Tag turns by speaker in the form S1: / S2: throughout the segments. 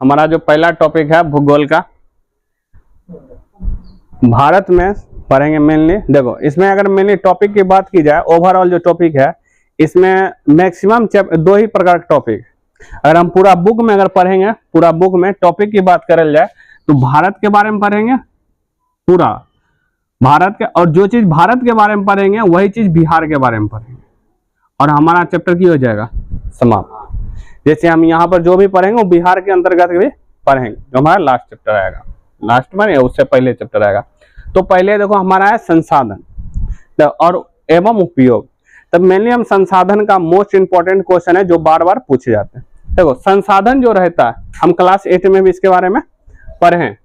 S1: हमारा जो पहला टॉपिक है भूगोल का, भारत में पढ़ेंगे मेनली। देखो इसमें अगर मेनली टॉपिक की बात की जाए, ओवरऑल जो टॉपिक है इसमें मैक्सिमम दो ही प्रकार के टॉपिक। अगर हम पूरा बुक में अगर पढ़ेंगे, पूरा बुक में टॉपिक की बात करल जाए तो भारत के बारे में पढ़ेंगे, पूरा भारत के, और जो चीज भारत के बारे में पढ़ेंगे वही चीज बिहार के बारे में पढ़ेंगे और हमारा चैप्टर की हो जाएगा समाप्त। जैसे हम यहाँ पर जो भी पढ़ेंगे वो बिहार के अंतर्गत भी पढ़ेंगे, जो हमारा लास्ट चैप्टर आएगा, लास्ट में या उससे पहले चैप्टर आएगा। तो पहले देखो हमारा है संसाधन और एवं उपयोग। तब मेनली हम संसाधन का मोस्ट इंपॉर्टेंट क्वेश्चन है जो बार बार पूछे जाते हैं। देखो संसाधन जो रहता है, हम क्लास 8 में भी इसके बारे में पढ़े।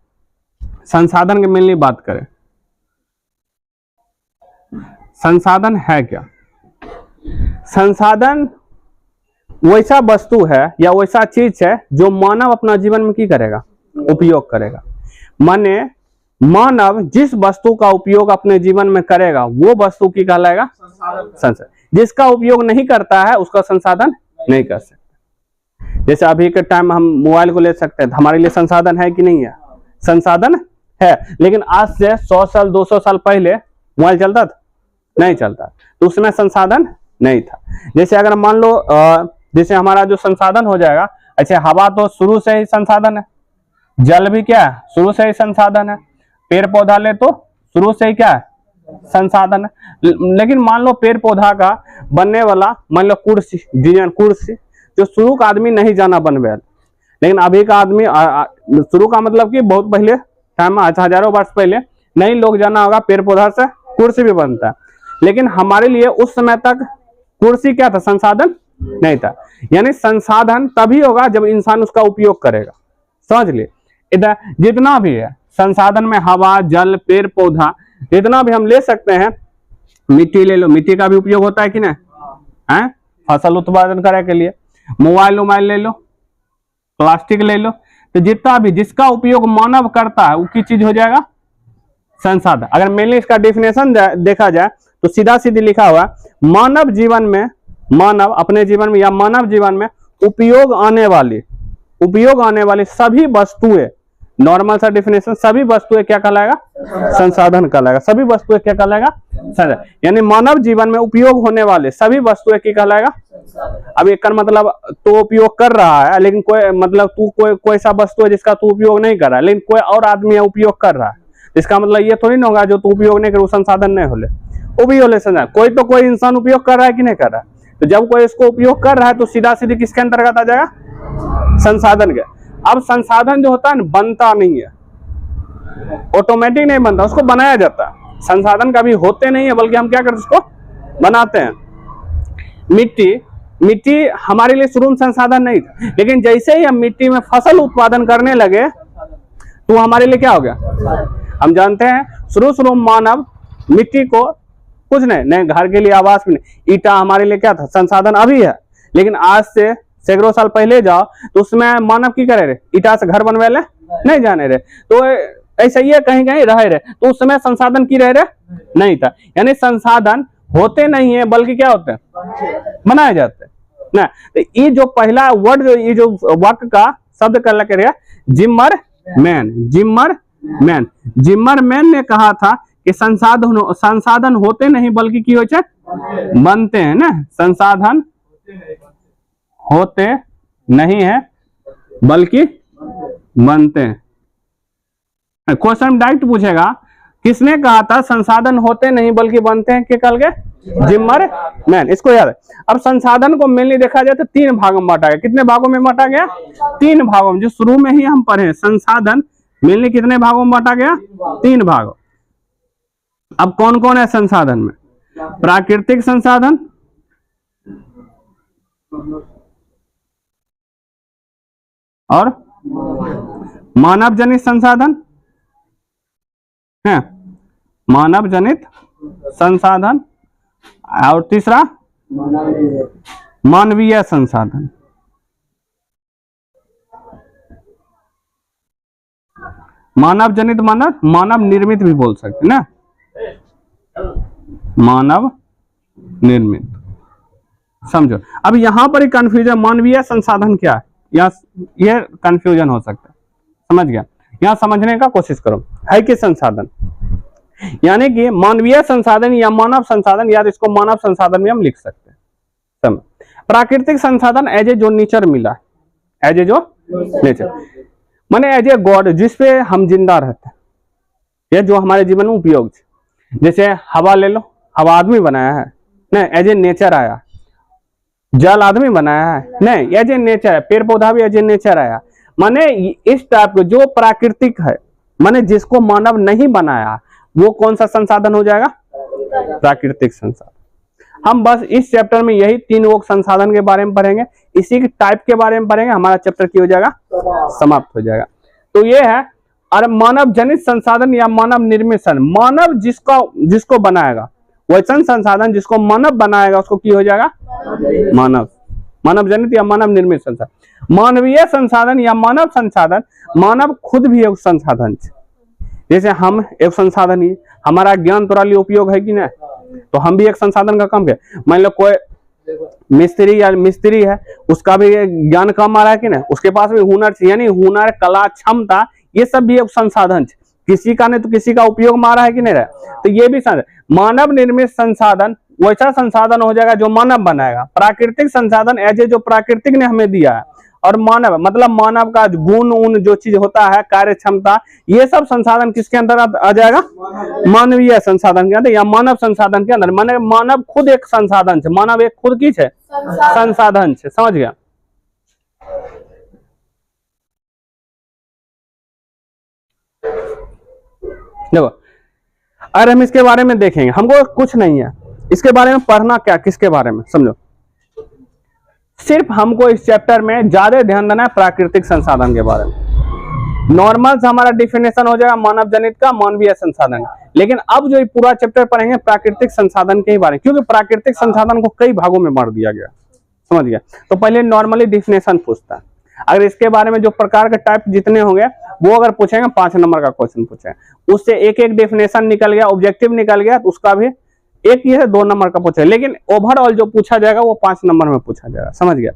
S1: संसाधन की मेनली बात करें, संसाधन है क्या? संसाधन वैसा वस्तु है या वैसा चीज है जो मानव अपना जीवन में की करेगा, उपयोग करेगा। माने मानव जिस वस्तु का उपयोग अपने जीवन में करेगा वो वस्तु की कहलाएगा संसाधन। जिसका उपयोग नहीं करता है उसका संसाधन नहीं कर सकते। जैसे अभी के टाइम हम मोबाइल को ले सकते हैं, हमारे लिए संसाधन है कि नहीं है? संसाधन है। लेकिन आज से 100 साल 200 साल पहले मोबाइल चलता था? नहीं चलता, तो उसमें संसाधन नहीं था। जैसे अगर मान लो जैसे हमारा जो संसाधन हो जाएगा, अच्छा हवा तो शुरू से ही संसाधन है, जल भी क्या है शुरू से ही संसाधन है, पेड़ पौधा ले तो शुरू से ही क्या है संसाधन है। लेकिन मान लो पेड़ पौधा का बनने वाला, मान लो कुर्सी, डिजाइन कुर्सी, जो शुरू का आदमी नहीं जाना बनवे, लेकिन अभी का आदमी शुरू का मतलब कि बहुत पहले टाइम, हजारों वर्ष पहले नहीं लोग जाना होगा, पेड़ पौधा से कुर्सी भी बनता है। लेकिन हमारे लिए उस समय तक कुर्सी क्या था? संसाधन नहीं था। यानी संसाधन तभी होगा जब इंसान उसका उपयोग करेगा। समझ लिए? इधर जितना भी है संसाधन में हवा, जल, पेड़ पौधा, जितना भी हम ले सकते हैं, मिट्टी ले लो, मिट्टी का भी उपयोग होता है कि नहीं है? फसल उत्पादन करने के लिए। मोबाइल ले लो, प्लास्टिक ले लो, तो जितना भी जिसका उपयोग मानव करता है वो की चीज हो जाएगा संसाधन। अगर मेनली इसका डेफिनेशन देखा जाए तो सीधा सीधी लिखा हुआ मानव जीवन में, मानव अपने जीवन में या मानव जीवन में उपयोग आने वाली सभी वस्तुएं, नॉर्मल सा डेफिनेशन, सभी वस्तुएं क्या कहलाएगा? संसाधन कहलाएगा। सभी वस्तुएं क्या कहलाएगा? संसाधन। यानी मानव जीवन में उपयोग होने वाले सभी वस्तुएं क्या कहलाएगा? अब एक मतलब तो उपयोग कर रहा है, लेकिन कोई मतलब तू कोई सा वस्तु है जिसका तू उपयोग नहीं कर रहा है, लेकिन कोई और आदमी है उपयोग कर रहा है, इसका मतलब ये थोड़ी ना होगा जो तू उपयोग नहीं कर वो संसाधन नहीं होले, वो भी होले संसाधन। कोई तो कोई इंसान उपयोग कर रहा है कि नहीं कर रहा है? तो जब कोई इसको उपयोग कर रहा है तो सीधा सीधी किसके अंतर्गत आ जाएगा? संसाधन के। अब संसाधन जो होता है ना बनता नहीं है, ऑटोमेटिक नहीं बनता, उसको बनाया जाता है। संसाधन कभी होते नहीं है, बल्कि हम क्या करते हैं उसको बनाते हैं। मिट्टी हमारे लिए शुरू में संसाधन नहीं था, लेकिन जैसे ही हम मिट्टी में फसल उत्पादन करने लगे तो हमारे लिए क्या हो गया? हम जानते हैं शुरू में मानव मिट्टी को कुछ नहीं घर के लिए, आवास भी नहीं, ईटा हमारे लिए क्या था? संसाधन अभी है। लेकिन आज से सैकड़ों साल पहले जाओ तो उसमें मानव की करे रहे? ईटा से घर बनवे ले नहीं जाने रहे, तो ऐसा ही है कहीं कहीं रहे, तो उस समय संसाधन की रहे नहीं था। यानी संसाधन होते नहीं है, बल्कि क्या होते हैं? बनाए जाते हैं ना। तो ये जो पहला वर्ड, ये जो वाक्य का शब्द कर लगे जिम्मरमैन ने कहा था कि संसाधन होते नहीं बल्कि की हो बनते हैं ना। संसाधन होते नहीं है बल्कि बनते हैं। क्वेश्चन डायरेक्ट पूछेगा किसने कहा था संसाधन होते नहीं बल्कि बनते हैं? क्या कल गए? जिम्मरमैन। इसको याद है। अब संसाधन को मेनली देखा जाए तो 3 भागों में बांटा गया। कितने भागों में बांटा गया? 3 भागों में, जो शुरू में ही हम पढ़े। संसाधन मेनली कितने भागों में बांटा गया? 3 भागों। अब कौन कौन है संसाधन में? प्राकृतिक संसाधन, और मानव जनित संसाधन है, मानव जनित संसाधन, और तीसरा मानवीय संसाधन। मानव जनित मानव निर्मित भी बोल सकते ना, मानव निर्मित। समझो अब यहां पर ही कंफ्यूजन, मानवीय संसाधन क्या है यहाँ ये कंफ्यूजन हो सकता है, समझ गया। यहाँ समझने का कोशिश करो, है कि संसाधन यानी कि मानवीय संसाधन या मानव संसाधन, या इसको मानव संसाधन भी हम लिख सकते हैं। प्राकृतिक संसाधन एज ए जो नेचर मिला, एज ए जो नेचर माने एज ए गॉड, जिसपे हम जिंदा रहते हैं, ये जो हमारे जीवन में उपयोग है। जैसे हवा ले लो, हवा आदमी बनाया है नहीं, एज ए नेचर आया। जल आदमी बनाया है नहीं, एज ए नेचर है। पेड़ पौधा भी एज ए नेचर आया। माने इस टाइप के जो प्राकृतिक है, माने जिसको मानव नहीं बनाया, वो कौन सा संसाधन हो जाएगा? प्राकृतिक संसाधन। हम बस इस चैप्टर में यही 3 वो संसाधन के बारे में पढ़ेंगे, इसी के टाइप के बारे में पढ़ेंगे, हमारा चैप्टर की हो जाएगा समाप्त हो जाएगा। तो ये है, और मानव जनित संसाधन या मानव निर्मित, मानव जिसको बनाएगा, वैसा संसाधन जिसको मानव बनाएगा उसको की हो जाएगा मानव जनित या मानव निर्मित संसाधन। मानवीय संसाधन या मानव संसाधन, मानव खुद भी एक संसाधन है। जैसे हम एक संसाधन ही, हमारा ज्ञान तोरा लिए उपयोग है कि नहीं, तो हम भी एक संसाधन का काम है। मान लो कोई मिस्त्री है, उसका भी ज्ञान कम आ रहा है कि नहीं, उसके पास भी हुनर, यानी हुनर, कला, क्षमता, ये सब भी एक संसाधन है। किसी का नहीं तो किसी का उपयोग में आ रहा है कि नहीं रहा, तो ये भी मानव निर्मित संसाधन वैसा संसाधन हो जाएगा जो मानव बनाएगा। प्राकृतिक संसाधन एज ए जो प्राकृतिक ने हमें दिया है, और मानव मतलब मानव का गुण उन जो चीज होता है, कार्य क्षमता, ये सब संसाधन किसके अंदर आ जाएगा? मानवीय संसाधन के अंदर या मानव संसाधन के अंदर। माने मानव खुद एक संसाधन है, मानव एक खुद की है संसाधन है, समझ गया। देखो अगर हम इसके बारे में देखेंगे, हमको कुछ नहीं है इसके बारे में पढ़ना, क्या किसके बारे में समझो, सिर्फ हमको इस चैप्टर में ज्यादा ध्यान देना है प्राकृतिक संसाधन के बारे में। नॉर्मल से हमारा डिफिनेशन हो जाएगा मानव जनित का, मानवीय संसाधन। लेकिन अब जो पूरा चैप्टर पढ़ेंगे प्राकृतिक संसाधन के ही बारे में, क्योंकि प्राकृतिक संसाधन को कई भागों में बांट दिया गया, समझ गया। तो पहले नॉर्मली डिफिनेशन पूछता है, अगर इसके बारे में जो प्रकार के टाइप जितने होंगे वो अगर पूछेंगे 5 नंबर का क्वेश्चन पूछेंगे, उससे एक एक डेफिनेशन निकल गया, ऑब्जेक्टिव निकल गया, तो उसका भी एक ही है 2 नंबर का पूछे। लेकिन ओवरऑल जो पूछा जाएगा वो 5 नंबर में पूछा जाएगा, समझ गया।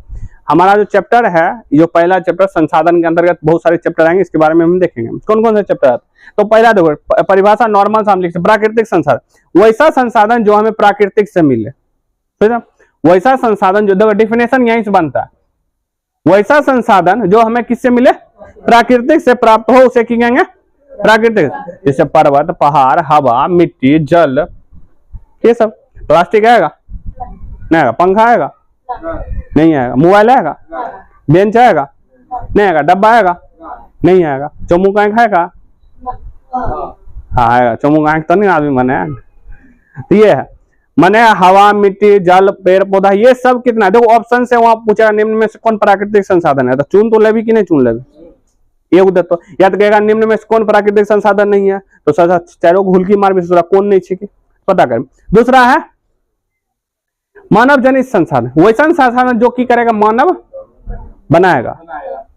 S1: हमारा जो चैप्टर है, जो पहला चैप्टर संसाधन के अंतर्गत बहुत सारे चैप्टर आएंगे, इसके बारे में हम देखेंगे कौन कौन से चैप्टर आते। तो पहला देखो परिभाषा नॉर्मल से हम लिखते प्राकृतिक संसाधन, वैसा संसाधन जो हमें प्राकृतिक से मिले, ठीक है। वैसा संसाधन जो, देखो डिफिनेशन यहीं से बनता है, वैसा संसाधन जो हमें किससे मिले? प्राकृतिक से प्राप्त हो, उसे क्या कहेंगे? प्राकृतिक। जैसे पर्वत, पहाड़, हवा, मिट्टी, जल, ये सब। प्लास्टिक आएगा नहीं आएगा, पंखा आएगा नहीं आएगा, मोबाइल आएगा, बेंच आएगा नहीं आएगा, डब्बा आएगा नहीं आएगा, चौमुख आंख आएगा, हाँ आएगा, चौमुख आंख तो नहीं आदमी बने। तो ये है माने हवा, मिट्टी, जल, पेड़ पौधा, ये सब कितना, देखो ऑप्शन से वहां पूछा निम्न में से कौन प्राकृतिक संसाधन है, तो चुन तो लेवी कि नहीं चुन लेवी, ये उधर तो या तो कहेगा निम्न में से कौन प्राकृतिक संसाधन नहीं है, तो चारों को हुल्की मार भी कौन नहीं छिके पता कर। दूसरा है मानव जनित संसाधन, वैसा संसाधन जो की करेगा मानव बनाएगा।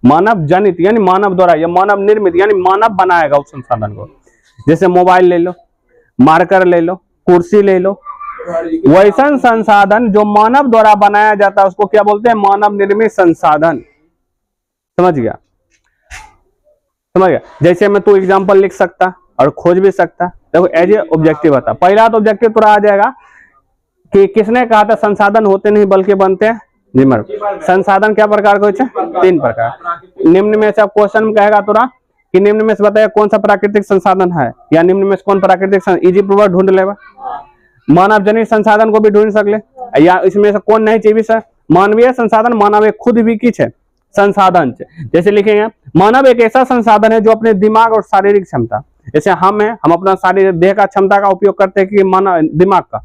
S1: मानव जनित यानी मानव द्वारा, या मानव निर्मित यानी मानव बनाएगा उस संसाधन को। जैसे मोबाइल ले लो, मार्कर ले लो, कुर्सी ले लो, वैसा संसाधन जो मानव द्वारा बनाया जाता है उसको क्या बोलते हैं? मानव निर्मित संसाधन, समझ गया। जैसे मैं तू एग्जांपल लिख सकता और खोज भी सकता। देखो एज ए ऑब्जेक्टिव आता, पहला तो ऑब्जेक्टिव थोड़ा आ जाएगा कि किसने कहा था संसाधन होते नहीं बल्कि बनते हैं। निम्न संसाधन क्या प्रकार के होते हैं? 3 प्रकार। निम्न में से क्वेश्चन में कहेगा तोरा कि निम्न में से बताया कौन सा प्राकृतिक संसाधन है, या निम्न में से कौन प्राकृतिक, इजी प्रूफ ढूंढ लेगा। मानव जनित संसाधन को भी ढूंढ सकले, या इसमें से कौन नहीं चाहिए सर? मानवीय संसाधन, मानव एक खुद भी की है संसाधन। जैसे लिखेंगे मानव एक ऐसा संसाधन है जो अपने दिमाग और शारीरिक क्षमता, जैसे हम है, हम अपना शारीरिक देह का क्षमता का उपयोग करते हैं कि मानव दिमाग का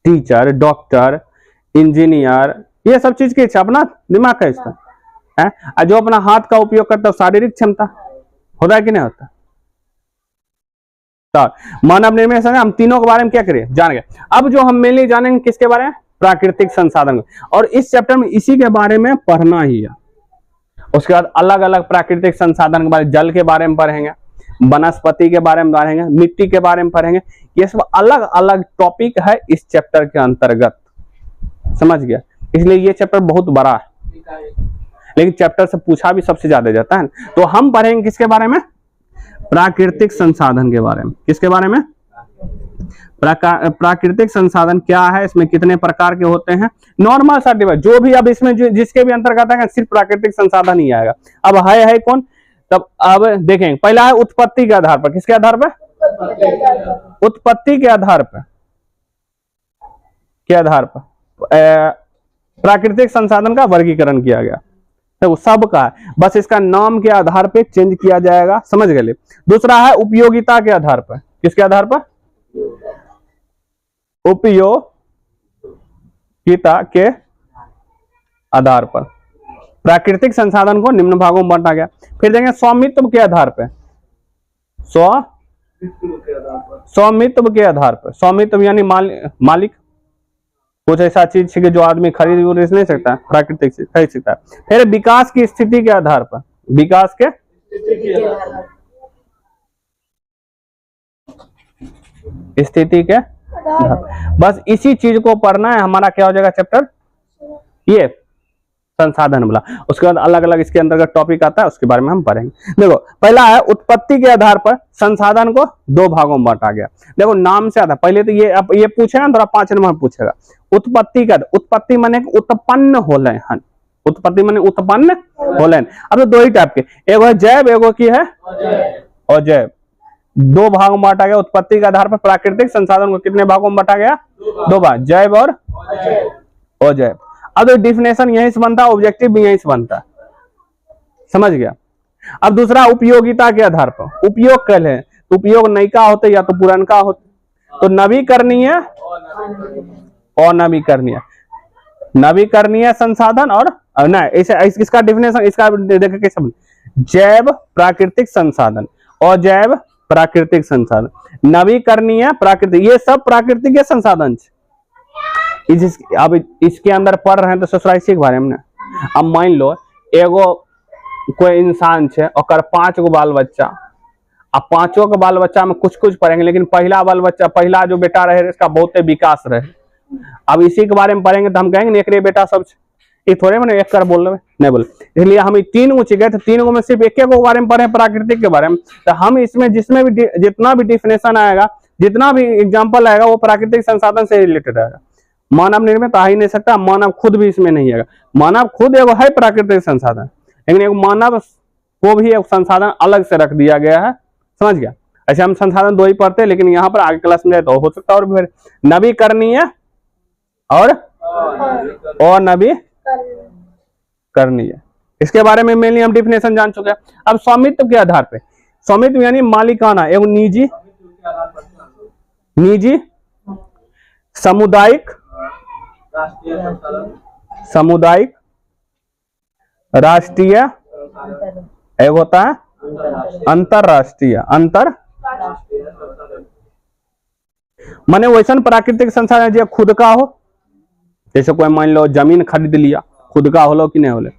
S1: टीचर, डॉक्टर, इंजीनियर, ये सब चीज की अपना दिमाग का हिस्सा है। जो अपना हाथ का उपयोग करता है शारीरिक क्षमता होता है कि नहीं होता। तो मानव निर्मित हम तीनों के बारे में क्या करें जान गए। अब जो हम मेनली जानेंगे किसके बारे में? प्राकृतिक संसाधन, और इस चैप्टर में इसी के बारे में पढ़ना ही है। उसके बाद अलग अलग प्राकृतिक संसाधन के बारे में, जल के बारे में पढ़ेंगे, वनस्पति के बारे में पढ़ेंगे, मिट्टी के बारे में पढ़ेंगे। ये सब अलग अलग टॉपिक है इस चैप्टर के अंतर्गत, समझ गया। इसलिए ये चैप्टर बहुत बड़ा है। लेकिन चैप्टर से पूछा भी सबसे ज्यादा जाता है। तो हम पढ़ेंगे किसके बारे में? प्राकृतिक संसाधन के बारे में। किसके बारे में? प्राकृतिक संसाधन क्या है, इसमें कितने प्रकार के होते हैं, नॉर्मल सा डिवाइड जो भी, अब इसमें जिसके भी अंतर्गत है सिर्फ प्राकृतिक संसाधन ही आएगा। अब है कौन? तब अब देखेंगे, पहला है उत्पत्ति के आधार पर। किसके आधार पर? उत्पत्ति के आधार पर। के आधार पर प्राकृतिक संसाधन का वर्गीकरण किया गया। तो सबका है, बस इसका नाम के आधार पे चेंज किया जाएगा, समझ गए। दूसरा है उपयोगिता के आधार पर। किसके आधार पर? उपयोगिता के आधार पर प्राकृतिक संसाधन को निम्न भागों में बांटा गया। फिर देखेंगे स्वामित्व के आधार पर। स्वामित्व के आधार पर, स्वामित्व यानी मालिक, कुछ ऐसा चीज है जो आदमी खरीद नहीं सकता, प्राकृतिक से खरीद सकता है। फिर विकास की स्थिति के आधार पर, विकास के स्थिति के बस इसी चीज को पढ़ना है। हमारा क्या हो जाएगा चैप्टर? ये संसाधन वाला। उसके बाद अलग अलग इसके अंतर्गत टॉपिक आता है, उसके बारे में हम पढ़ेंगे। देखो, पहला है उत्पत्ति के आधार पर संसाधन को दो भागों में बांटा गया। देखो नाम से आता, पहले तो ये पूछेगा, थोड़ा 5 नंबर पूछेगा। उत्पत्ति का, उत्पत्ति माने उत्पन्न होलन, उत्पत्ति माने उत्पन्न होलन। अब तो दो ही टाइप के, एगो है जैव, एगो की है अजैव। दो भाग में बांटा गया। उत्पत्ति के आधार पर प्राकृतिक संसाधन को कितने भागों में बांटा गया? 2 भाग, जैव और अजैव। अब तो डिफिनेशन यहीं से बनता है, ऑब्जेक्टिव भी यहीं से बनता है, समझ गया। अब दूसरा उपयोगिता के आधार पर, उपयोग कल है तो उपयोग नयिका होते या तो पुरानका होते, तो नवीकरणीय और नवीकरणीय, नवीकरणीय संसाधन और नहीं, ऐसे इसका डिफिनेशन इसका देखे कैसे, जैव प्राकृतिक संसाधन और जैव प्राकृतिक संसाधन, नवीकरणीय प्राकृतिक, ये सब प्राकृतिक संसाधन। अब इसके अंदर पढ़ रहे हैं तो सोसाइटी के बारे में। अब मान लो एगो कोई इंसान है, और 5 गो बाल बच्चा, अब 5 के बाल बच्चा में कुछ कुछ पढ़ेंगे, लेकिन पहला बाल बच्चा, पहला जो बेटा रहे इसका बहुत विकास रहे। अब इसी के बारे में पढ़ेंगे तो हम कहेंगे एक बेटा सब थोड़े मैंने एक कर बोल रहे नहीं बोल, इसलिए हम 3 ऊंचे गए थे, 3 में सिर्फ एक के बारे में पढ़े प्राकृतिक के बारे में। तो हम इसमें जिसमें भी जितना भी डिफिनेशन आएगा, जितना भी एग्जाम्पल आएगा, वो प्राकृतिक संसाधन से रिलेटेड आएगा। मानव निर्मित आ ही नहीं सकता, मानव खुद भी इसमें नहीं आएगा। मानव खुद एगो है प्राकृतिक संसाधन, लेकिन एक मानव को भी एक संसाधन अलग से रख दिया गया है, समझ गया। ऐसे हम संसाधन 2 ही पढ़ते हैं, लेकिन यहाँ पर आगे क्लास में जाए तो हो सकता है और भी नवीकरणीय और नवीकरणीय। इसके बारे में मेनली हम डिफिनेशन जान चुके हैं। अब स्वामित्व के आधार पे, स्वामित्व यानी मालिकाना एवं निजी सामुदायिक, राष्ट्रीय, एक होता है अंतरराष्ट्रीय। माने वैसा प्राकृतिक संसाधन जो खुद का हो, जैसे कोई मान लो जमीन खरीद लिया, खुद का होलो कि नहीं होले,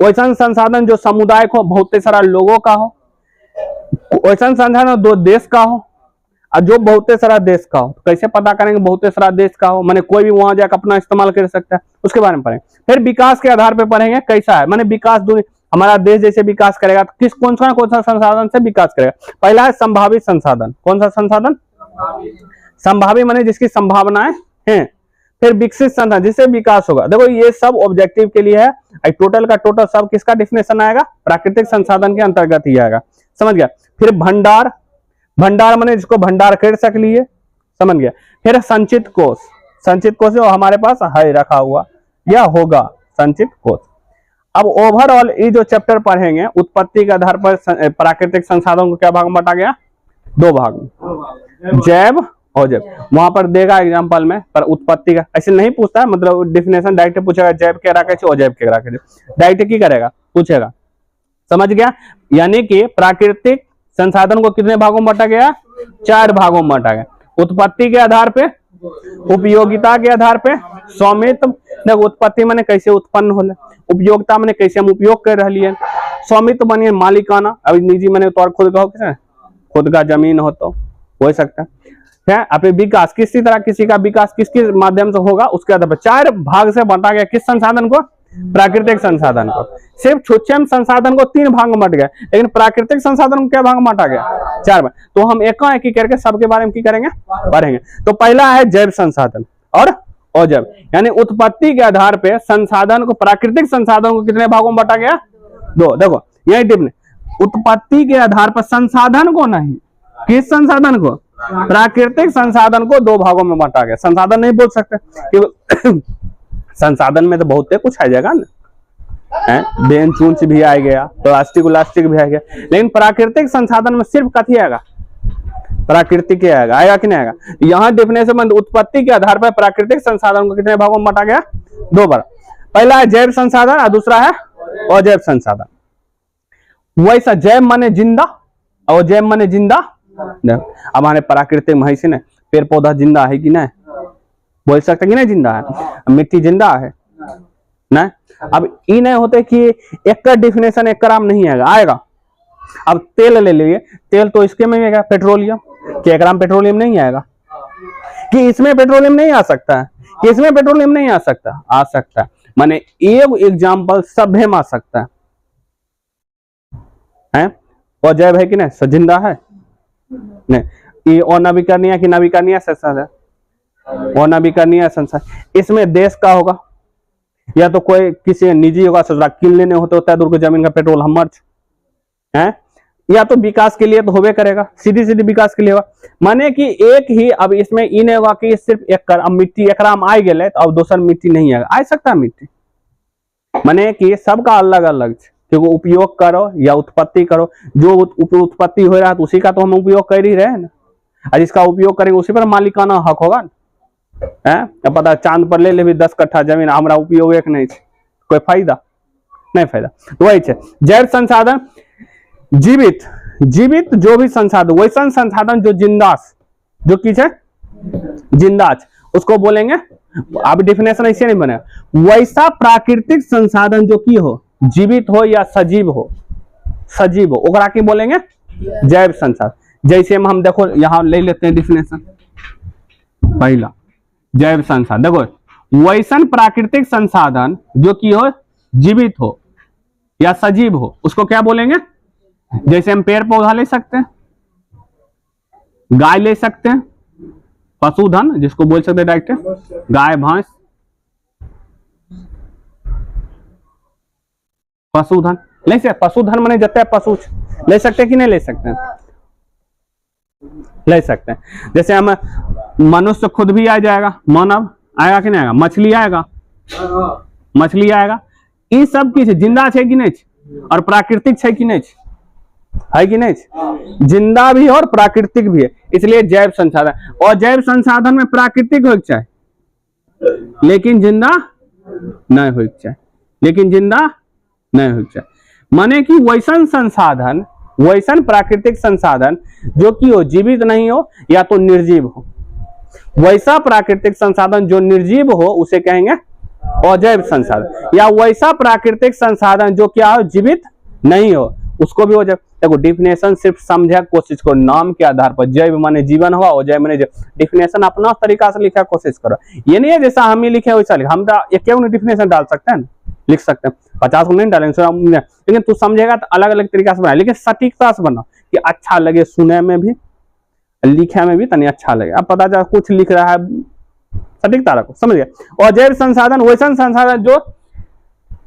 S1: वैसा संसाधन जो सामुदायिक हो, बहुत सारा लोगों का हो, वैसा संसाधन 2 देश का हो, और जो बहुत सारा देश का हो। कैसे पता करेंगे बहुत सारा देश का हो? माने कोई भी वहां जाकर अपना इस्तेमाल कर सकता है, उसके बारे में पढ़ेंगे। फिर विकास के आधार पर पढ़ेंगे कैसा है, माने विकास हमारा देश जैसे विकास करेगा तो कौन सा संसाधन से विकास करेगा। पहला है संभावित संसाधन। कौन सा संसाधन? संभावित माने जिसकी संभावनाएं हैं। फिर विकसित संसाधन जिससे विकास होगा। देखो ये सब ऑब्जेक्टिव के लिए है, टोटल का टोटल सब किसका डिफिनेशन आएगा? प्राकृतिक संसाधन के अंतर्गत ही आएगा, समझ गया। फिर भंडार, भंडार माने जिसको भंडार कर सक लिए, समझ गया। फिर संचित कोष, संचित कोष जो हमारे पास है रखा हुआ या होगा, संचित कोष। अब ओवरऑल ये जो चैप्टर पढ़ेंगे, उत्पत्ति के आधार पर प्राकृतिक संसाधन को क्या भाग में बांटा गया? 2 भाग में, जैव और जैव। वहां पर देगा एग्जांपल में, पर उत्पत्ति का ऐसे नहीं पूछता है, मतलब डिफिनेशन डायरेक्ट पूछेगा, जैव के रखे और जैव के रखे, डायरेक्ट की करेगा, पूछेगा, समझ गया। यानी कि प्राकृतिक संसाधन को कितने भागों में बांटा गया? 4 भागों में बांटा गया। उत्पत्ति के आधार पे, उपयोगिता के आधार पे, स्वामित्व, देखो उत्पत्ति माने कैसे उत्पन्न होले, उपयोगिता माने कैसे हम उपयोग कर रही है, स्वामित्व माने मालिकाना, अभी निजी माने तो और खुद का हो, खुद का जमीन हो तो हो सकता है। अपने विकास किसी तरह, किसी का विकास किसके माध्यम से होगा, उसके आधार पर 4 भाग से बांटा गया किस संसाधन को? प्राकृतिक संसाधन को। सिर्फ सूक्ष्म संसाधन को 3 भाग में बांट गया, लेकिन प्राकृतिक संसाधन को क्या भाग में बांटा गया? 4 भाग। तो हम एक करके सबके बारे में की करेंगे, पढ़ेंगे। तो पहला है जैव संसाधन और अजैव, यानी उत्पत्ति के आधार पे संसाधन को, प्राकृतिक संसाधन को कितने भागों में बांटा गया? 2। देखो यही टिप्पणी, उत्पत्ति के आधार पर संसाधन को नहीं, किस संसाधन को? प्राकृतिक संसाधन को 2 भागों में बांटा गया। संसाधन नहीं बोल सकते क्योंकि संसाधन में तो बहुत कुछ आ जाएगा ना, बेंच उंच भी आ गया, प्लास्टिक भी आ गया, लेकिन प्राकृतिक संसाधन में सिर्फ कथी आएगा? प्राकृतिक आएगा। आएगा कि नहीं आएगा? यहाँ डेफिनेशन में उत्पत्ति के आधार पर प्राकृतिक संसाधन को कितने भागों में बांटा गया? 2 बार। पहला है जैव संसाधन और दूसरा है अजैव संसाधन। वैसा जैव माने जिंदा और अजैव माने जिंदा। अब हमारे प्राकृतिक में है ना, पेड़ पौधा जिंदा है कि नहीं? बोल सकते कि नहीं जिंदा है? मिट्टी जिंदा है ना? अब ये नहीं होते कि एक का डिफिनेशन एक ग्राम नहीं आएगा। अब तेल ले लीजिए, तेल तो इसके में आएगा पेट्रोलियम, कि 1 ग्राम पेट्रोलियम नहीं आएगा? कि इसमें पेट्रोलियम नहीं आ सकता है? कि इसमें पेट्रोलियम नहीं आ सकता? आ सकता है। माने एक एग्जाम्पल सब में आ सकता है? और जैव है कि नहीं? जिंदा है नहीं? ये अनवीकरणीय कि नवीकरणीय संसाधन है? अनवीकरणीय संसाधन। इसमें देश का होगा या तो कोई किसी निजी होगा, ससुरा किन लेने होता है दूर को जमीन का पेट्रोल हमर है, या तो विकास के लिए तो होबे करेगा, सीधी विकास के लिए होगा। माने कि एक ही, अब इसमें इ नहीं होगा कि सिर्फ एक अब मिट्टी एक ग्राम आ गए तो अब दूसर मिट्टी नहीं आएगा, आ सकता है मिट्टी। माने कि सबका अलग अलग, क्योंकि उपयोग करो या उत्पत्ति करो, जो उत्पत्ति हो रहा है तो उसी का तो हम उपयोग कर ही रहे हैं ना, और जिसका उपयोग करेंगे उसी पर मालिकाना हक होगा ना। पता चांद पर ले भी 10 कट्ठा जमीन, हमारा उपयोग एक नहीं, कोई फायदा नहीं, फायदा तो वही है। जैव संसाधन जीवित जो भी संसाधन, वैसा संसाधन जो जिंदास, जो किस है जिंदाच, उसको बोलेंगे। अब डिफिनेशन ऐसे नहीं बनेगा। वैसा प्राकृतिक संसाधन जो की हो, जीवित हो या सजीव हो, ओकरा की बोलेंगे जैव संसाधन। जैसे हम देखो यहां ले लेते हैं डिफिनेशन, पहला जैव संसाधन, देखो वैसन प्राकृतिक संसाधन जो की हो, जीवित हो या सजीव हो, उसको क्या बोलेंगे? जैसे हम पेड़ पौधा ले सकते हैं, गाय ले सकते हैं, पशुधन जिसको बोल सकते हैं डायरेक्ट, गाय भैंस, पशुधन ले सकते। पशुधन माने जते पशु ले सकते कि नहीं ले सकते हैं? ले सकते हैं। जैसे हम मनुष्य खुद भी आ जाएगा, मानव आएगा कि नहीं आएगा? मछली आएगा, मछली आएगा। ये सब की जिंदा है कि नहीं, और प्राकृतिक है कि नहीं, है कि नहीं? जिंदा भी और प्राकृतिक भी है, इसलिए जैव संसाधन। और जैव संसाधन में प्राकृतिक हो चाहे, लेकिन जिंदा नहीं हो चाहे, लेकिन जिंदा नहीं हो चाहे। माने कि वैसन संसाधन, वैसन प्राकृतिक संसाधन जो कि हो जीवित नहीं हो या तो निर्जीव हो, वैसा प्राकृतिक संसाधन जो निर्जीव हो उसे कहेंगे अजैव संसाधन। या वैसा प्राकृतिक संसाधन जो क्या हो, जीवित नहीं हो, उसको भी अजैव। देखो डिफिनेशन सिर्फ समझे कोशिश करो, नाम के आधार पर जैव माने जीवन हुआ, अजैव माने डिफिनेशन अपना तरीका से लिखा कोशिश करो। ये नहीं है जैसा हम ही लिखे वैसा लिखा, हम तो एक डिफिनेशन डाल सकते हैं, लिख सकते हैं, 50 को नहीं डालेंगे, लेकिन तू समझेगा तो अलग अलग तरीका से बना, लेकिन सटीकता से बना कि अच्छा लगे, सुने में भी लिखे में भी तनी अच्छा लगे। अब पता चला कुछ लिख रहा है, सटीकता रखो, समझ गया। और जैव संसाधन वैसा संसाधन जो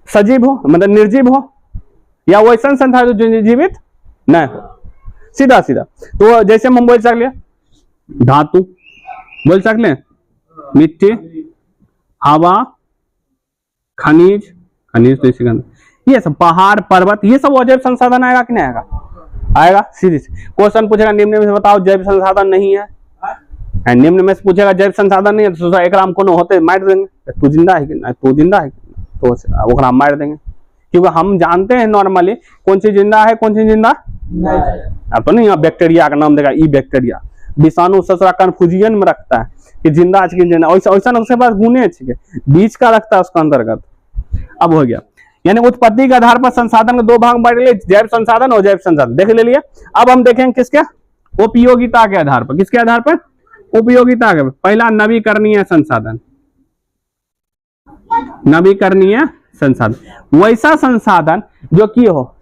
S1: सजीव हो, मतलब निर्जीव हो, या वैसा संसाधन जो जीवित नहीं हो, सीधा सीधा। तो जैसे हम बोल सकते धातु, बोल सकते मिट्टी, हवा, खनिज, ये सब पहाड़ पर्वत, ये सब अजैव संसाधन आएगा कि नहीं आएगा? आएगा। सीधी क्वेश्चन पूछेगा निम्न में से बताओ जैव संसाधन नहीं है, निम्न में से पूछेगा जैव संसाधन नहीं है तो एक राम को होते मार देंगे, तू जिंदा है कि नहीं, तू जिंदा है तो ओकरा मार देंगे, क्योंकि हम जानते हैं नॉर्मली कौन सी जिंदा है कौन सी जिंदा अब तो नहीं। बैक्टीरिया का नाम देगा, ई बैक्टीरिया, विषाणु ससुरा कन्फ्यूजन में रखता है कि जिंदा है कि जिंदा, वैसा उसके पास गुणे बीच का रखता है उसका अंतर्गत। अब हो गया, यानी उत्पत्ति के आधार पर संसाधन के 2 भाग बांट लिए, जैव संसाधन और जैव संसाधन देख ले लिया। अब हम देखेंगे किसके? उपयोगिता के आधार पर। किसके आधार पर? उपयोगिता के। पहला नवीकरणीय संसाधन, नवीकरणीय संसाधन, वैसा संसाधन जो की हो,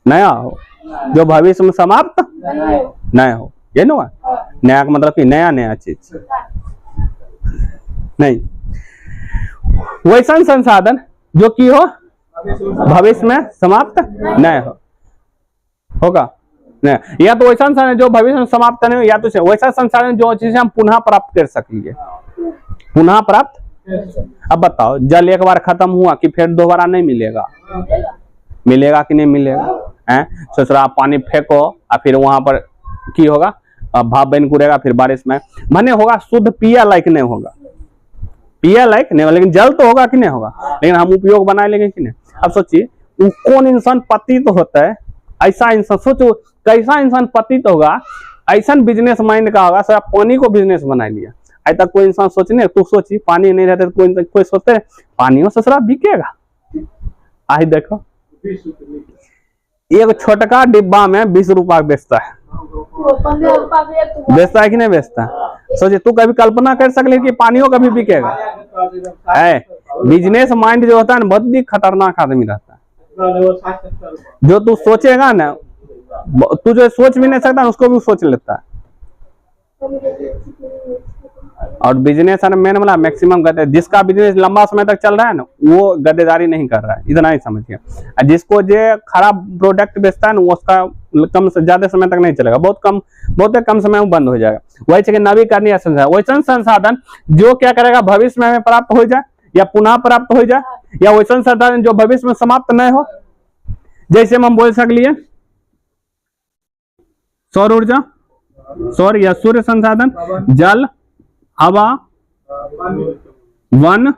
S1: नया हो, जो भविष्य में समाप्त नया हो, ये ना, नया का मतलब कि नया नया चीज नहीं, वैसा संसाधन जो की हो भविष्य में समाप्त नया होगा, या तो वैसा संसाधन जो भविष्य में समाप्त नहीं हो, या तो वैसा संसाधन जो चीजें हम पुनः प्राप्त कर सकेंगे, पुनः प्राप्त। अब बताओ, जल एक बार खत्म हुआ कि फिर दोबारा नहीं मिलेगा, मिलेगा कि नहीं मिलेगा, हैं? ससुरा पानी फेंको और फिर वहां पर की होगा, भाप बन करेगा, फिर बारिश में मने होगा शुद्ध पिया लायक नहीं होगा, पिया लायक नहीं होगा, लेकिन जल तो होगा कि नहीं होगा, लेकिन हम उपयोग बना लेंगे कि नहीं। अब सोचिए कौन इंसान पतित होता है, ऐसा इंसान, सोचो कैसा इंसान पतित होगा, ऐसा बिजनेस माइंड का होगा, सब पानी को बिजनेस बना लिया। आज तक कोई इंसान सोचने, तू सोची पानी नहीं रहता तो कोई सोचते पानी हो ससुरा बिकेगा। आज देखो एक छोटका डिब्बा में 20 रुपया बेचता है, बेचता है कि नहीं बेचता है। सोचिए तू कभी कल्पना कर सकले कि पानियों कभी बिकेगा। है बिजनेस माइंड जो होता है ना, बहुत ही खतरनाक आदमी रहता है। जो तू सोचेगा ना, तू जो सोच भी नहीं सकता उसको भी सोच लेता है। और बिजनेस है ना मेन वाला मैक्सिमम गद्दे, जिसका बिजनेस लंबा समय तक चल रहा है ना, वो गद्देदारी नहीं कर रहा है, इतना ही समझिए। जिसको जो खराब प्रोडक्ट बेचता है ना, उसका कम से ज्यादा समय तक नहीं चलेगा, बहुत कम समय में बंद हो जाएगा। वही चाहिए नवीकरणीय संसाधन, वैसा संसाधन जो क्या करेगा भविष्य में हमें प्राप्त हो जाए या पुनः प्राप्त हो जाए, या वैसा संसाधन जो भविष्य में समाप्त नहीं हो। जैसे हम बोल सकलिए सौर ऊर्जा, सौर या सूर्य संसाधन, जल, हवा, वन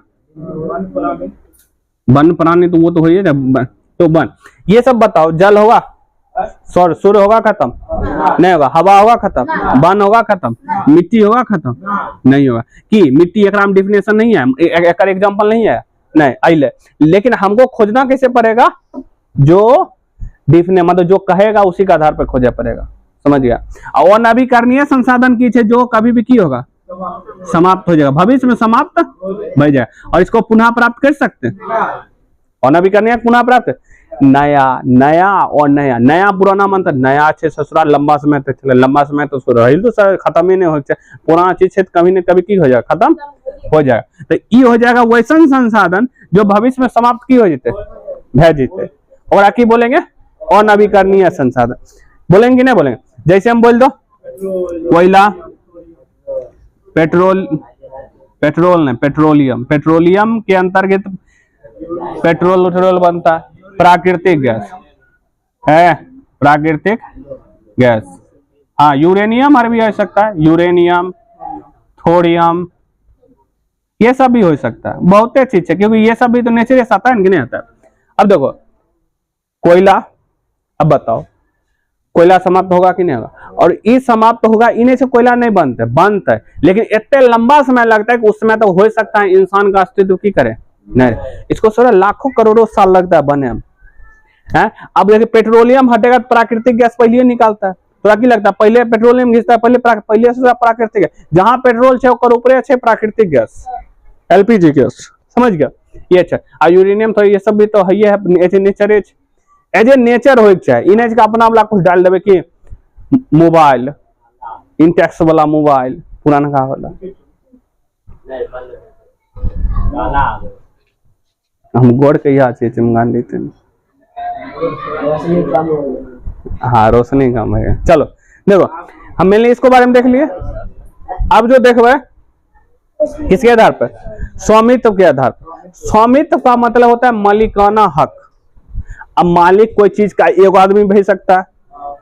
S1: प्राणी, तो वो तो हो ही है, तो वन, ये सब बताओ। जल होगा, सौर सूर्य होगा खत्म नहीं होगा, हवा होगा खत्म, वन होगा खत्म, मिट्टी होगा खत्म नहीं होगा। कि मिट्टी एक डिफिनेशन नहीं है, एक एग्जांपल नहीं है, नहीं आइले, लेकिन हमको खोजना कैसे पड़ेगा, जो डिफिने मतलब जो कहेगा उसी के आधार पर खोजा पड़ेगा, समझ गया। और नवीकरणीय संसाधन की है जो कभी भी की होगा समाप्त हो जाएगा, भविष्य में समाप्त हो जाएगा, और इसको पुनः प्राप्त कर सकते हैं। और नवीकरणीय पुनः प्राप्त, नया नया और नया, नया पुराना मंत्र, नया अच्छे ससुराल लंबा समय तक चले, लंबा समय तो तो खत्म ही नहीं हो, पुराना चीज कभी न कभी की हो जाएगा, खत्म हो जाएगा। तो ये हो जाएगा वैसा संसाधन जो भविष्य में समाप्त की हो जाते भे जीते। और आगे बोलेंगे और नवीकरणीय संसाधन, बोलेंगे नहीं बोलेंगे। जैसे हम बोल दो कोयला, पेट्रोलियम के अंतर्गत पेट्रोल बनता है, प्राकृतिक गैस है, प्राकृतिक गैस। हाँ यूरेनियम भी हो सकता है, यूरेनियम, थोरियम, ये सब भी हो सकता है, बहुत चीज है, क्योंकि ये सब भी तो नेचर से आता है कि नहीं आता है। अब देखो कोयला, अब बताओ कोयला समाप्त होगा कि नहीं होगा, और ये समाप्त होगा, इन्हें से कोयला नहीं बनता है, लेकिन इतने लंबा समय लगता है कि उस समय तो हो सकता है इंसान का अस्तित्व की करे नहीं, इसको सोचा लाखों करोड़ों साल लगता है बने हम है। अब देखिए पेट्रोलियम हटेगा तो प्राकृतिक गैस पहले निकालता है, तो क्या लगता है पहले पेट्रोलियम घिसता है, पहले से प्राकृतिक गैस, जहां पेट्रोल है ओकर ऊपर है प्राकृतिक गैस, एलपीजी गैस, समझ गया ये। अच्छा यूरेनियम तो ये सब भी तो है नेचर, एज ए नेचर हो चाहे इन्हें का अपना वाला कुछ डाल देवे कि मोबाइल इंटेक्स वाला मोबाइल पुराना का वाला, हम गोड़ के यहाँ से मंगा लेते हैं। हाँ रोशनी कम है। चलो देखो हम मैंने इसको बारे में देख लिए। अब जो देखो किसके आधार पर, स्वामित्व के आधार पर। स्वामित्व का मतलब होता है मालिकाना हक। अब मालिक कोई चीज का एक आदमी भी हो सकता है,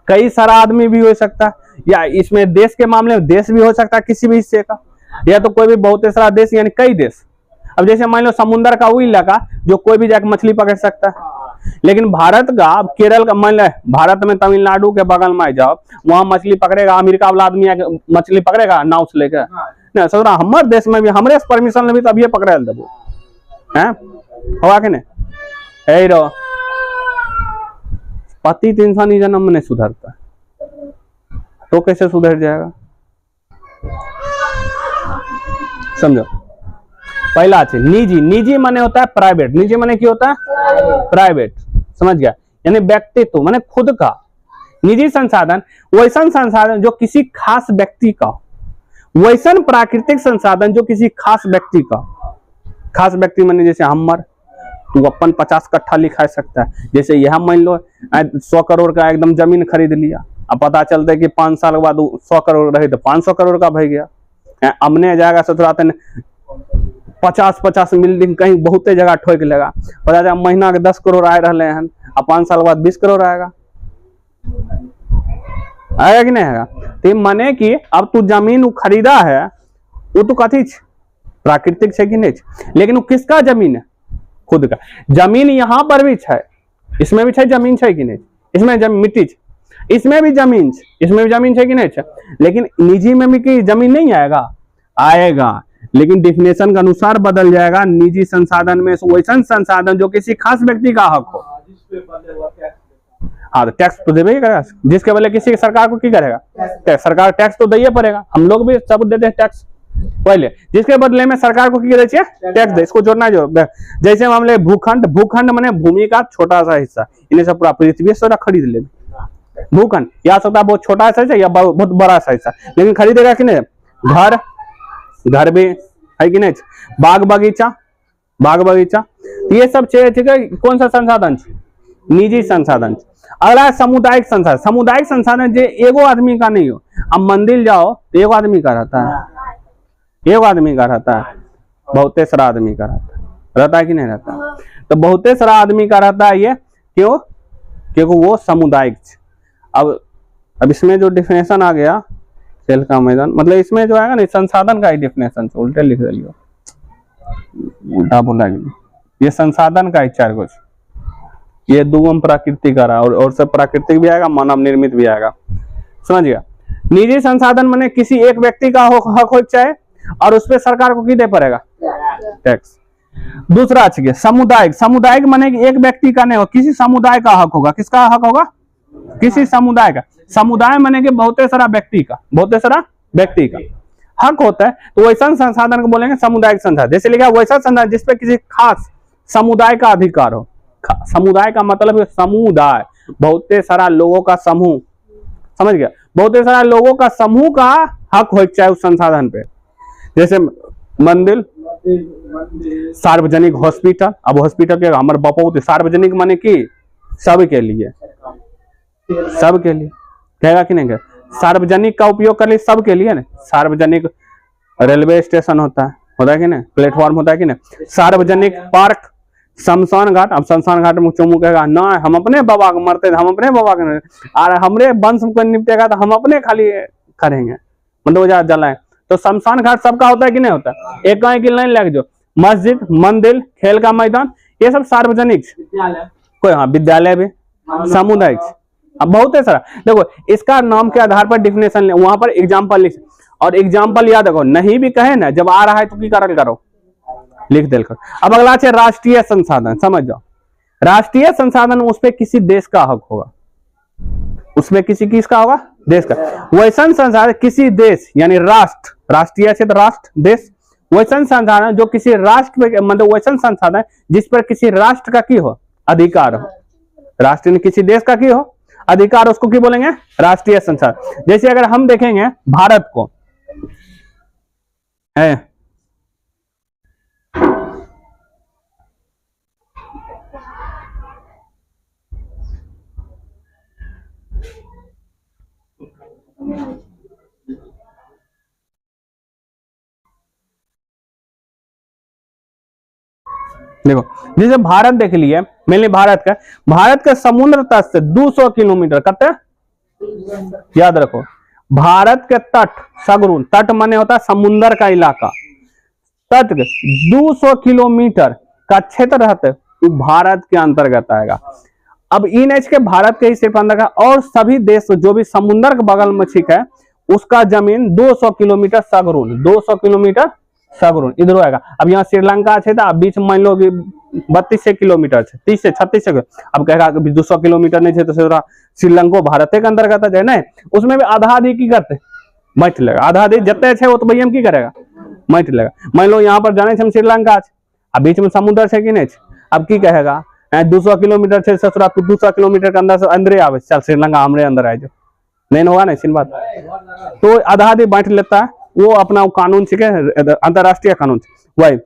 S1: कई सारा आदमी भी हो सकता है, या इसमें देश के मामले में देश भी हो सकता है किसी भी हिस्से का, या तो कोई भी बहुत सारा देश यानी कई देश। अब जैसे मान लो समुद्र का वो इलाका जो कोई भी जाकर मछली पकड़ सकता है, लेकिन भारत का केरल का मान लो भारत में तमिलनाडु के बगल में जाओ वहां मछली पकड़ेगा, अमेरिका वाला आदमी मछली पकड़ेगा नाव से लेकर नहीं, सोच रहा हमारे देश में भी हमरे परमिशन में भी तब ये पकड़े देबो है होगा कि नहीं है रो। पतित इंसान ही जन्म में नहीं सुधरता तो कैसे सुधर जाएगा, समझो। पहला चीज निजी, निजी माने होता है प्राइवेट, निजी माने क्या होता है प्राइवेट, समझ गया, यानी व्यक्तित्व माने खुद का। निजी संसाधन वैसा संसाधन जो किसी खास व्यक्ति का, वैसा प्राकृतिक संसाधन जो किसी खास व्यक्ति का, खास व्यक्ति माने जैसे हमर तू अपन 50 कट्ठा लिखा सकता है, जैसे यह मान लो 100 करोड़ का एकदम जमीन खरीद लिया, अब पता चलता है कि 5 साल के बाद 100 करोड़ रही तो 500 करोड़ का भय गया, हमने जाएगा ससुराते 50-50 बिल्डिंग कहीं बहुते जगह ठोक लेगा, पता चला महीना के 10 करोड़ आ रहे हैं, अब 5 साल बाद 20 करोड़ आएगा, आएगा कि नहीं आएगा। तो माने कि अब तू जमीन खरीदा है वो तो कथी प्राकृतिक है कि नहीं, लेकिन वो किसका जमीन है खुद का। जमीन यहाँ पर भी है, इसमें भी है जमीन है कि नहीं, इसमें मिट्टी है, इसमें भी जमीन है, इसमें भी जमीन है कि नहीं है, लेकिन निजी में भी की जमीन नहीं आएगा, आएगा, लेकिन डिफिनेशन के अनुसार बदल जाएगा। निजी संसाधन में वैसा संसाधन जो किसी खास व्यक्ति का हक हो। हाँ तो टैक्स तो देवे ही करेगा, जिसके बदले किसी सरकार को की करेगा टैक्स, सरकार टैक्स तो दे पड़ेगा, हम लोग भी सब देते हैं टैक्स पहले, जिसके बदले में सरकार को की चाहिए टैक्स दे, इसको जोड़ना जो। जैसे मामले भूखंड, भूखंड माने भूमि का छोटा सा हिस्सा, इन्हें सब पूरा पृथ्वी से खरीद ले भूखंड, या सकता है बहुत छोटा सा हिस्सा या बहुत बड़ा सा हिस्सा, लेकिन खरीदेगा कि नहीं। घर, घर भी है कि नहीं, बाग बगीचा, बाग बगीचा, ये सब चाहिए, ठीक है, कौन सा संसाधन, निजी संसाधन। अगला सामुदायिक संसाधन, सामुदायिक संसाधन जो एगो आदमी का नहीं हो, अब मंदिर जाओ तो एगो आदमी का रहता है, एगो आदमी का रहता है, बहुते सारा आदमी का रहता है कि नहीं रहता, तो बहुते सारा आदमी का रहता है, ये क्यों, क्योंकि वो सामुदायिक। अब इसमें जो डिफिनेशन आ गया खेल का मैदान, मतलब इसमें जो आएगा ना संसाधन का ही डिफिनेशन, उल्टे लिख दियो, उल्टा बोला, ये संसाधन का ही 4 कुछ, ये दुगम प्राकृतिक आ रहा है, और सब प्राकृतिक भी आएगा, मानव निर्मित भी आएगा, समझ गया। निजी संसाधन माने किसी एक व्यक्ति का हक हो चाहे, और उस पर सरकार को की दे पड़ेगा टैक्स। दूसरा चाहिए सामुदायिक, सामुदायिक माने कि एक व्यक्ति का नहीं हो, किसी समुदाय का हक होगा, किसका हक होगा, किसी समुदाय का। समुदाय माने कि बहुते सारा व्यक्ति का, बहुते सारा व्यक्ति का हक होता है, तो वैसा संसाधन को बोलेंगे सामुदायिक संसाधन। जैसे लिखा वैसा संसाधन जिसपे किसी खास समुदाय का अधिकार हो, समुदाय का मतलब है समुदाय, बहुते सारा लोगों का समूह, समझ गया, बहुते सारा लोगों का समूह का हक हो चाहे उस संसाधन पे। जैसे मंदिर, सार्वजनिक हॉस्पिटल, अब हॉस्पिटल के हमारे बहुत सार्वजनिक माने कि सबके लिए, सबके लिए कहेगा कि नहीं, सार्वजनिक का उपयोग कर लिए सबके लिए ना। सार्वजनिक रेलवे स्टेशन होता है कि नहीं, प्लेटफॉर्म होता है कि नहीं, सार्वजनिक पार्क, शमशान घाट। अब शमशान घाट में चोमू कहेगा ना हम अपने बाबा को मरते थे, हम अपने बाबा के, और हमरे वंश को निपटेगा तो हम अपने खाली करेंगे, मतलब वो जलाए। तो शमशान घाट सबका होता है कि नहीं होता, एक गाय की लाइन लग जो। मस्जिद, मंदिर, खेल का मैदान, ये सब सार्वजनिक, कोई हाँ विद्यालय भी सामुदायिक। अब बहुत है सारा, देखो इसका नाम के आधार पर डिफिनेशन ले, वहां पर एग्जाम्पल लिख, और एग्जाम्पल याद रखो, नहीं भी कहे ना जब आ रहा है तो की करल करो, लिख देल करो। अब अगला है राष्ट्रीय संसाधन, समझ जाओ। राष्ट्रीय संसाधन उस पे किसी देश का हक होगा, उसमें किसी किसका होगा, देश का। वैसा संसाधन किसी देश यानी राष्ट्र, राष्ट्रीय से तो राष्ट्र, देश, वैसा संसाधन जो किसी राष्ट्र पे, मतलब वैसा संसाधन जिस पर किसी राष्ट्र का की हो अधिकार हो, राष्ट्र ने किसी देश का की हो अधिकार, उसको की बोलेंगे राष्ट्रीय संसाधन। जैसे अगर हम देखेंगे भारत को है, देखो जैसे भारत देख लिए, मैंने भारत का समुद्र तट से 200 किलोमीटर कते, याद रखो भारत के तट, सगरुन तट माने होता है समुद्र का इलाका, तट 200 किलोमीटर का क्षेत्र रहते भारत के अंतर्गत आएगा। अब इन एच के भारत के ही सिर्फ अंतर्गत, और सभी देश जो भी समुद्र के बगल में छिक है उसका जमीन 200 किलोमीटर सगरुन, 200 किलोमीटर सगरुन इधर आएगा। अब यहाँ श्रीलंका है तो बीच मान लो 32 किलोमीटर, 30 से 36, अब कहेगा 200 किलोमीटर नहीं है तो श्रीलंका भारत के अंतर्गत है ना, उसमें भी आधा आधी की करते बैठ लेगा, आधा आधी जितने है वो तो भैया की करेगा माटि लेगा। मान लो यहाँ पर जाने हम श्रीलंका अब बीच में समुद्र है कि नहीं, अब की कहेगा 200 किलोमीटर से ससुरा तू 200 किलोमीटर के अंदर से अंदर आवे, चल श्रीलंका हमरे अंदर आए जो नहीं होगा ना सीन बात। तो आधा आधी बांट लेता है, वो अपना कानून सीखे, अंतरराष्ट्रीय कानून वही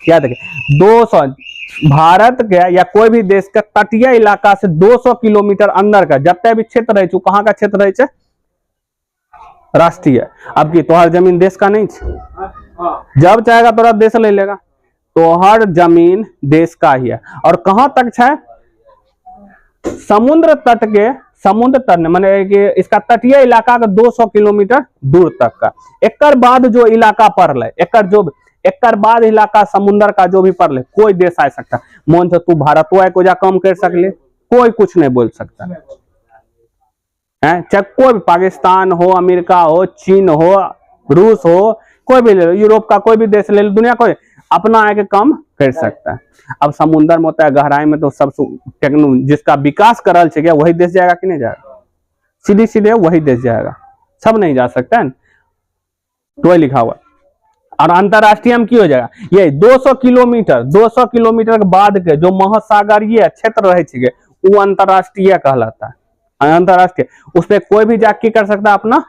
S1: क्या देखे 200 भारत के या कोई भी देश का तटीय इलाका से 200 किलोमीटर अंदर का जब भी क्षेत्र रहे, कहाँ का क्षेत्र रहे, राष्ट्रीय। अब की तोहर जमीन देश का नहीं, जब चाहेगा तोरा देश ले लेगा, तोहर जमीन देश का ही है। और कहां तक है, समुद्र तट के, समुद्र तट माने कि इसका तटीय इलाका का 200 किलोमीटर दूर तक का। एक बाद जो इलाका पड़ ले, एक बाद इलाका समुद्र का जो भी पड़ ले, कोई देश आ सकता। मोहन से तू भारत को जा कम कर सकले, कोई कुछ नहीं बोल सकता है। चाहे कोई भी पाकिस्तान हो, अमेरिका हो, चीन हो, रूस हो, कोई भी ले लो, यूरोप का कोई भी देश ले लो, दुनिया कोई अपना आके कम कर सकता है। अब समुद्र में होता है, गहराई में तो सब टेक्नोलॉजी जिसका विकास करल है वही देश जाएगा कि नहीं जाएगा, सीधे सीधे वही देश जाएगा, सब नहीं जा सकता है, तो वही लिखा हुआ। और अंतरराष्ट्रीय में की हो जाएगा, ये 200 किलोमीटर के बाद के जो महासागरीय क्षेत्र रहे वो अंतरराष्ट्रीय कहलाता है। अंतरराष्ट्रीय उस पर कोई भी जाके कर सकता है, अपना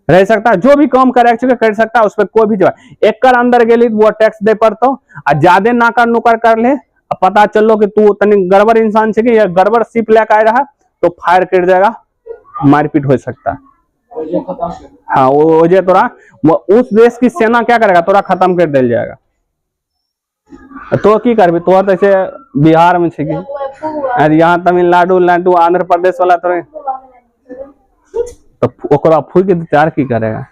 S1: रह सकता है, जो भी काम कर सकता है, उस पर कोई भी जगह एक अंदर गेली वो टैक्स दे पड़ता, ज्यादा नाकर नुकर कर ले, पता चलो कि तू तनी गड़बड़ इंसान है या गड़बड़ शिप लेकर आ रहा, तो फायर कर जाएगा, मारपीट हो सकता है। हाँ वो जे तोरा उस देश की सेना क्या करेगा, तोरा खत्म कर दिया जाएगा। तो की करबी, तोहर जैसे बिहार में यहाँ तमिलनाडु आंध्र प्रदेश वाला तोरे तो ओकरा फूक के तैयार की करेगा।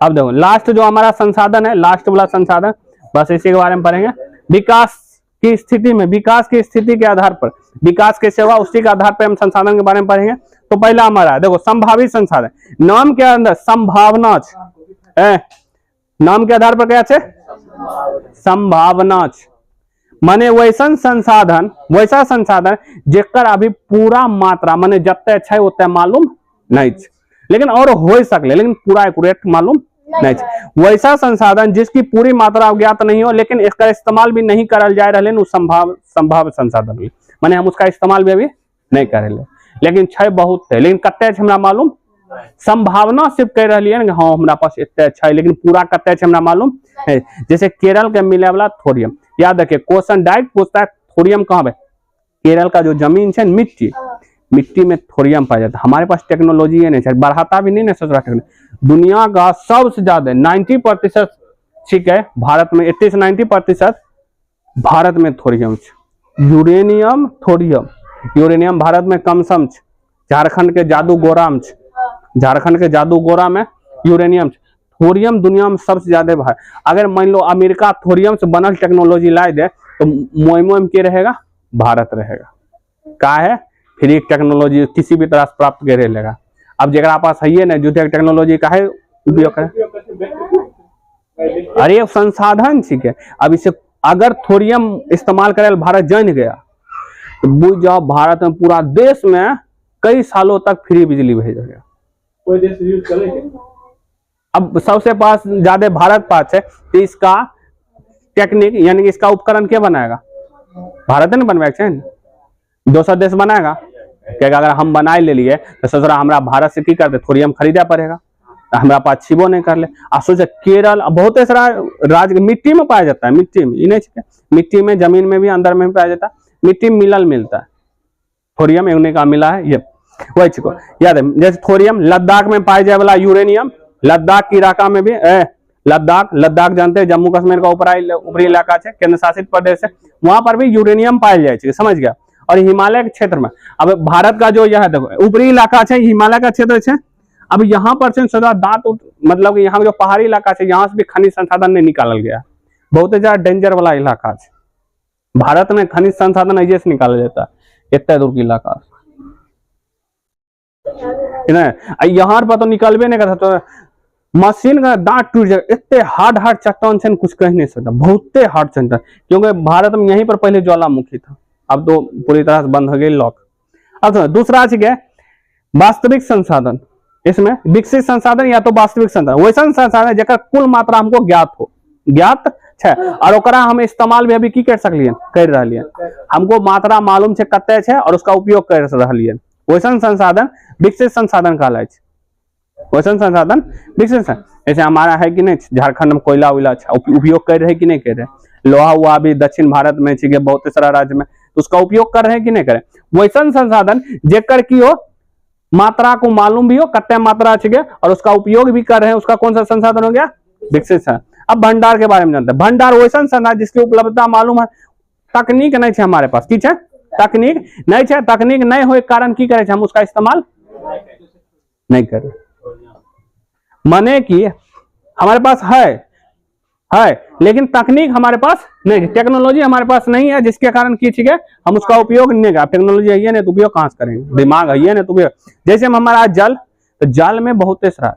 S1: अब देखो लास्ट जो हमारा संसाधन है, लास्ट वाला संसाधन, बस इसी के बारे में पढ़ेंगे। विकास की स्थिति में, विकास की स्थिति के आधार पर विकास कैसे हुआ उसी के आधार पर हम संसाधन के बारे में पढ़ेंगे। तो पहला हमारा देखो संभावित संसाधन, नाम के अंदर संभावना है, नाम के आधार पर क्या है, संभावना माने वैसा संसाधन जेकर अभी पूरा मात्रा माने जब अच्छा है उतना मालूम नहीं, लेकिन और हो सकले, लेकिन पूरा एक्यूरेट मालूम नहीं। वैसा संसाधन जिसकी पूरी मात्रा अज्ञात नहीं हो लेकिन इसका इस्तेमाल भी नहीं करल जा रहे, संभाव संसाधन भी माने हम उसका इस्तेमाल भी अभी नहीं कर रहे, लेकिन छह बहुत है, लेकिन कते हमरा मालूम, संभावना सिर्फ कह रही है हाँ हमारा पास इतना अच्छा है, लेकिन पूरा कते हमरा मालूम है। जैसे केरल के मिले वाला थोरियम, याद रखिए क्वेश्चन डायरेक्ट पूछता है थोरियम कहाँ है, केरल का जो जमीन है मिट्टी में थोरियम पाया जाता है। हमारे पास टेक्नोलॉजी है नहीं, बढ़ाता भी नहीं ना सोच रहा, दुनिया का सबसे ज्यादा 90% ठीक है भारत में, 80 से 90% भारत में thorium, uranium thorium, uranium Bharat में कम सम, झारखंड के जादू गोरा में यूरेनियम, थोरियम दुनिया में सबसे ज्यादा भार। अगर मान लो अमेरिका थोरियम से बनल टेक्नोलॉजी ला दे तो मोम के रहेगा, भारत रहेगा, का है फ्री टेक्नोलॉजी किसी भी तरह से प्राप्त करे लेगा। अब जरा पास है ना जो टेक्नोलॉजी का है उपयोग करे, अरे संसाधन ठीक है। अब इसे अगर थोरियम इस्तेमाल करे भारत जान गया तो बुझ जाओ भारत में पूरा देश में कई सालों तक फ्री बिजली भेजेगा, कोई देश यूज करेगा। अब सबसे पास ज्यादा भारत पास है तो इसका टेक्निक यानी कि इसका उपकरण क्या बनाएगा, भारत ने बनवाएगा, दूसरा देश बनाएगा क्या। अगर हम बनाए ले लिए तो सोच रहा हमारा भारत से की करते थोरियम खरीदा पड़ेगा, हमारा पास छिबो नहीं कर ले। आ सोचे केरल बहुत सारा राज्य मिट्टी में पाया जाता है, मिट्टी में नहीं, मिट्टी में जमीन में भी अंदर में भी पाया जाता है, मिट्टी में मिलता है थोरियम, यूनिक का मिला है ये वही चीज याद है। जैसे थोरियम लद्दाख में पाया जाए वाला यूरेनियम, लद्दाख की इलाका में भी लद्दाख जानते हैं जम्मू कश्मीर का ऊपरी इलाका है, केंद्र शासित प्रदेश है, वहां पर भी यूरेनियम पाया जाए, समझ गया। और हिमालय के क्षेत्र में अब भारत का जो यह देखो ऊपरी इलाका है हिमालय का क्षेत्र है, अब यहाँ पर दांत मतलब कि यहाँ जो पहाड़ी इलाका है यहाँ से भी खनिज संसाधन नहीं निकालल गया, बहुत ज्यादा डेंजर वाला इलाका है। भारत में खनिज संसाधन ऐसे से निकाला जाता है इतना दूर की इलाका, यहाँ पर तो निकलबे नहीं करता, तो मशीन का दांत टूट जाएगा, इतने हार्ड चट्टान से कुछ कह नहीं सकता, बहुत हार्ड चट्टान, क्योंकि भारत में यहीं पर पहले ज्वालामुखी था, अब तो पूरी तरह से बंद हो गई लॉक। अब दूसरा है वास्तविक संसाधन, इसमें विकसित संसाधन या तो वास्तविक संसाधन, वैसन संसाधन जेकर कुल मात्रा हमको ज्ञात है और ओकरा हम इस्तेमाल भी अभी की कर सकलिए, कर रहिए, हमको मात्रा मालूम है कते है और उसका उपयोग कर रहिए, वैसन संसाधन विकसित संसाधन कहलाए छै। वैसन संसाधन विकसित संसाधन, जैसे हमारा है कि नहीं झारखंड में कोयला उला उपयोग कर रहे कि नहीं कर रहे, लोहा हुआ भी दक्षिण भारत में है बहुत सारा राज्य में, तो उसका उपयोग कर रहे हैं कि नहीं करे। वैसन संसाधन जेकर की हो मात्रा को मालूम भी हो कते मात्रा है और उसका उपयोग भी कर रहे हैं, उसका कौन सा संसाधन हो गया, विकसित संसाधन। अब भंडार के बारे में जानते हैं, भंडार वैसन संसाधन जिसकी उपलब्धता मालूम है, तकनीक नहीं है हमारे पास, की है तकनीक नहीं है, तकनीक नहीं हो कारण की करे हम उसका इस्तेमाल नहीं कर, माने कि हमारे पास है लेकिन तकनीक हमारे पास नहीं, टेक्नोलॉजी हमारे पास नहीं है, जिसके कारण की ठीक है हम उसका उपयोग नहीं कर, टेक्नोलॉजी है नहीं तो उपयोग कहां से करेंगे, दिमाग है नहीं तो उपयोग। जैसे हम हमारा जल, तो जल में बहुत सारा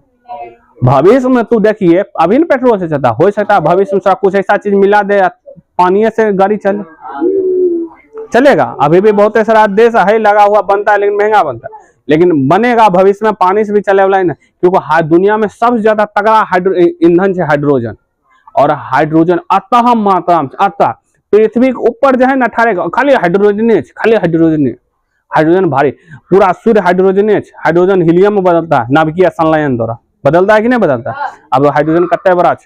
S1: भविष्य में तू देखिए अभी न पेट्रोल से चलता, हो सकता है भविष्य में कुछ ऐसा चीज मिला दे पानी से गाड़ी चलेगा। अभी भी बहुत सारा देश है लगा हुआ बनता है लेकिन महंगा बनता है, लेकिन बनेगा भविष्य में पानी से भी चले वाला है ना, क्योंकि दुनिया में सबसे ज्यादा तगड़ा ईंधन है हाइड्रोजन, और हाइड्रोजन अतः मात्रा में अतः पृथ्वी के ऊपर जो है ना ठहरेगा खाली हाइड्रोजन भारी, पूरा सूर्य हाइड्रोजन हीलियम में बदलता है, नाभिकीय संलयन द्वारा बदलता है कि नहीं बदलता। अब हाइड्रोजन कते बड़ा है,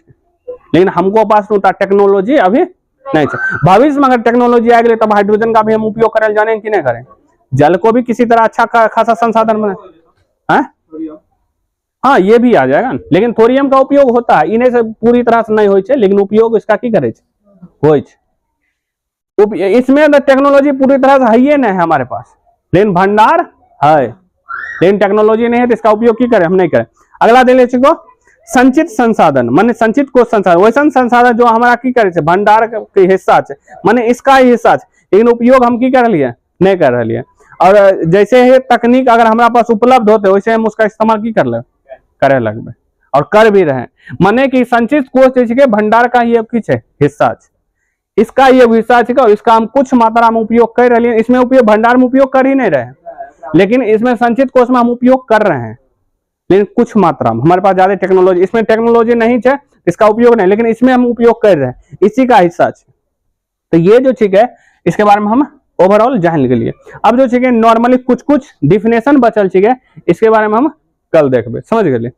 S1: लेकिन हमको पास टेक्नोलॉजी अभी नहीं है। भविष्य में अगर टेक्नोलॉजी आ गई तब हाइड्रोजन का भी हम उपयोग करें जाने कि नहीं करें, जल को भी किसी तरह अच्छा खासा संसाधन बने, हाँ ये भी आ जाएगा, लेकिन थोरियम का उपयोग होता है, इन्हें से पूरी तरह से नहीं होता है, लेकिन उपयोग इसका की करे इसमें टेक्नोलॉजी पूरी तरह से है ही नहीं है हमारे पास, लेकिन भंडार है, लेकिन टेक्नोलॉजी नहीं है तो इसका उपयोग की करें, हम नहीं करें। अगला दे ले संचित संसाधन, माने संचित को संसाधन वैसन संसाधन जो हमारा की करे भंडार के हिस्सा है, माने इसका ही हिस्सा है, लेकिन उपयोग हम की कर लिए नहीं कर रहे। और जैसे ही तकनीक अगर हमारे पास उपलब्ध होते वैसे हम उसका इस्तेमाल की कर ले करे लगबे और कर भी रहे, माने कि संचित कोष जैसे भंडार का ये किछ है हिस्सा है, इसका ये हिस्सा है और इसका हम कुछ मात्रा में उपयोग कर रहे हैं, इसमें उपयोग भंडार में उपयोग कर ही नहीं रहे, लेकिन इसमें संचित कोष में हम उपयोग कर रहे हैं, लेकिन कुछ मात्रा में हमारे पास ज्यादा टेक्नोलॉजी, इसमें टेक्नोलॉजी नहीं है इसका उपयोग नहीं, लेकिन इसमें हम उपयोग कर रहे हैं, इसी का हिस्सा है। तो ये जो ठीक है इसके बारे में हम ओवरऑल जान के लिए, अब जो ठीक है नॉर्मली कुछ डिफिनेशन बचल ठीक है इसके बारे में हम कल देखबे, समझ गए।